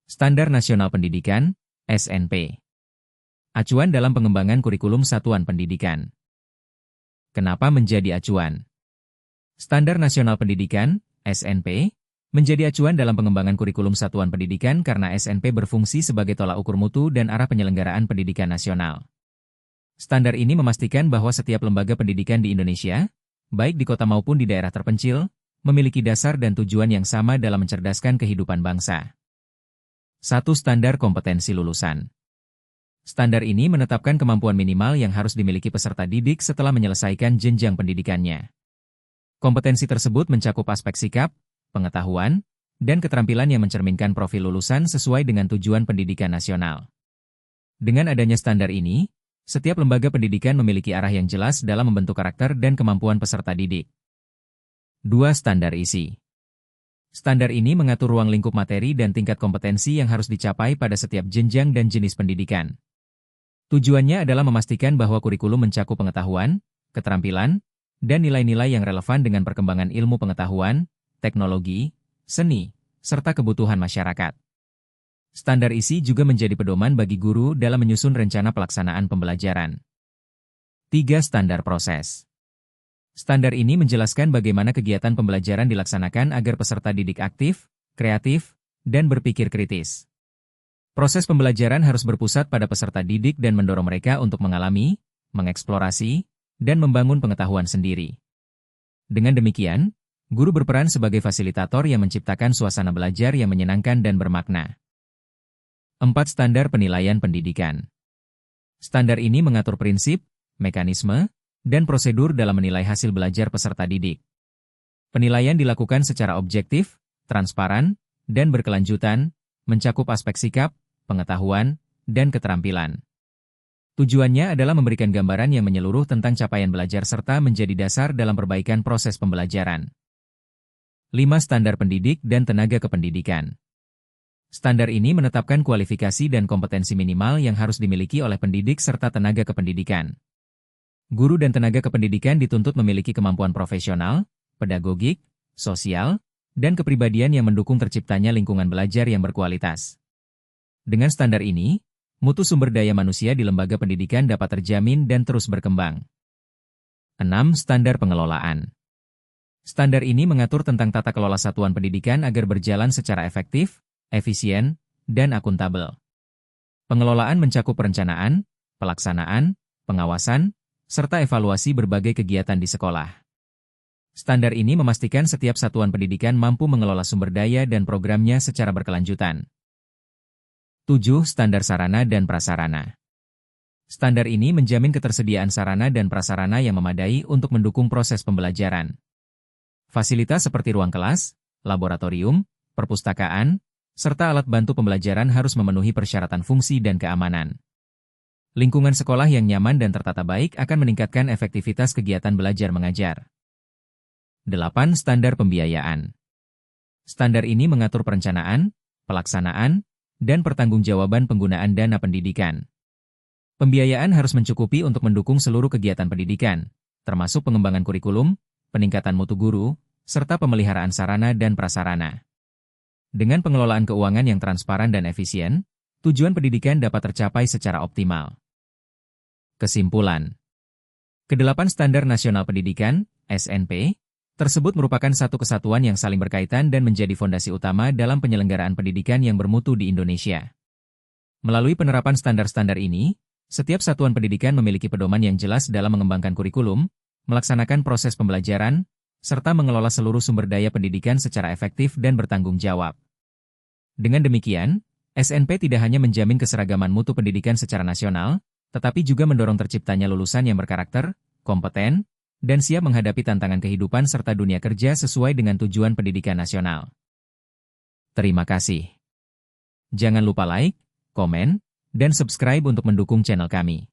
Standar Nasional Pendidikan, SNP. Acuan dalam pengembangan kurikulum satuan pendidikan. Kenapa menjadi acuan? Standar Nasional Pendidikan, SNP, menjadi acuan dalam pengembangan kurikulum satuan pendidikan karena SNP berfungsi sebagai tolak ukur mutu dan arah penyelenggaraan pendidikan nasional. Standar ini memastikan bahwa setiap lembaga pendidikan di Indonesia, baik di kota maupun di daerah terpencil, memiliki dasar dan tujuan yang sama dalam mencerdaskan kehidupan bangsa. 1. Standar kompetensi lulusan. Standar ini menetapkan kemampuan minimal yang harus dimiliki peserta didik setelah menyelesaikan jenjang pendidikannya. Kompetensi tersebut mencakup aspek sikap, pengetahuan, dan keterampilan yang mencerminkan profil lulusan sesuai dengan tujuan pendidikan nasional. Dengan adanya standar ini, setiap lembaga pendidikan memiliki arah yang jelas dalam membentuk karakter dan kemampuan peserta didik. 2. Standar isi. Standar ini mengatur ruang lingkup materi dan tingkat kompetensi yang harus dicapai pada setiap jenjang dan jenis pendidikan. Tujuannya adalah memastikan bahwa kurikulum mencakup pengetahuan, keterampilan, dan nilai-nilai yang relevan dengan perkembangan ilmu pengetahuan, teknologi, seni, serta kebutuhan masyarakat. Standar isi juga menjadi pedoman bagi guru dalam menyusun rencana pelaksanaan pembelajaran. 3. Standar proses. Standar ini menjelaskan bagaimana kegiatan pembelajaran dilaksanakan agar peserta didik aktif, kreatif, dan berpikir kritis. Proses pembelajaran harus berpusat pada peserta didik dan mendorong mereka untuk mengalami, mengeksplorasi, dan membangun pengetahuan sendiri. Dengan demikian, guru berperan sebagai fasilitator yang menciptakan suasana belajar yang menyenangkan dan bermakna. 4. Standar penilaian pendidikan. Standar ini mengatur prinsip, mekanisme, dan prosedur dalam menilai hasil belajar peserta didik. Penilaian dilakukan secara objektif, transparan, dan berkelanjutan, mencakup aspek sikap, pengetahuan, dan keterampilan. Tujuannya adalah memberikan gambaran yang menyeluruh tentang capaian belajar serta menjadi dasar dalam perbaikan proses pembelajaran. 5. Standar pendidik dan tenaga kependidikan. Standar ini menetapkan kualifikasi dan kompetensi minimal yang harus dimiliki oleh pendidik serta tenaga kependidikan. Guru dan tenaga kependidikan dituntut memiliki kemampuan profesional, pedagogik, sosial, dan kepribadian yang mendukung terciptanya lingkungan belajar yang berkualitas. Dengan standar ini, mutu sumber daya manusia di lembaga pendidikan dapat terjamin dan terus berkembang. 6. Standar pengelolaan. Standar ini mengatur tentang tata kelola satuan pendidikan agar berjalan secara efektif, efisien, dan akuntabel. Pengelolaan mencakup perencanaan, pelaksanaan, pengawasan, serta evaluasi berbagai kegiatan di sekolah. Standar ini memastikan setiap satuan pendidikan mampu mengelola sumber daya dan programnya secara berkelanjutan. 7. Standar sarana dan prasarana. Standar ini menjamin ketersediaan sarana dan prasarana yang memadai untuk mendukung proses pembelajaran. Fasilitas seperti ruang kelas, laboratorium, perpustakaan, serta alat bantu pembelajaran harus memenuhi persyaratan fungsi dan keamanan. Lingkungan sekolah yang nyaman dan tertata baik akan meningkatkan efektivitas kegiatan belajar mengajar. 8. Standar pembiayaan. Standar ini mengatur perencanaan, pelaksanaan, dan pertanggungjawaban penggunaan dana pendidikan. Pembiayaan harus mencukupi untuk mendukung seluruh kegiatan pendidikan, termasuk pengembangan kurikulum, peningkatan mutu guru, serta pemeliharaan sarana dan prasarana. Dengan pengelolaan keuangan yang transparan dan efisien, tujuan pendidikan dapat tercapai secara optimal. Kesimpulan. Kedelapan Standar Nasional Pendidikan, SNP, tersebut merupakan satu kesatuan yang saling berkaitan dan menjadi fondasi utama dalam penyelenggaraan pendidikan yang bermutu di Indonesia. Melalui penerapan standar-standar ini, setiap satuan pendidikan memiliki pedoman yang jelas dalam mengembangkan kurikulum, melaksanakan proses pembelajaran, serta mengelola seluruh sumber daya pendidikan secara efektif dan bertanggung jawab. Dengan demikian, SNP tidak hanya menjamin keseragaman mutu pendidikan secara nasional, tetapi juga mendorong terciptanya lulusan yang berkarakter, kompeten, dan siap menghadapi tantangan kehidupan serta dunia kerja sesuai dengan tujuan pendidikan nasional. Terima kasih. Jangan lupa like, komen, dan subscribe untuk mendukung channel kami.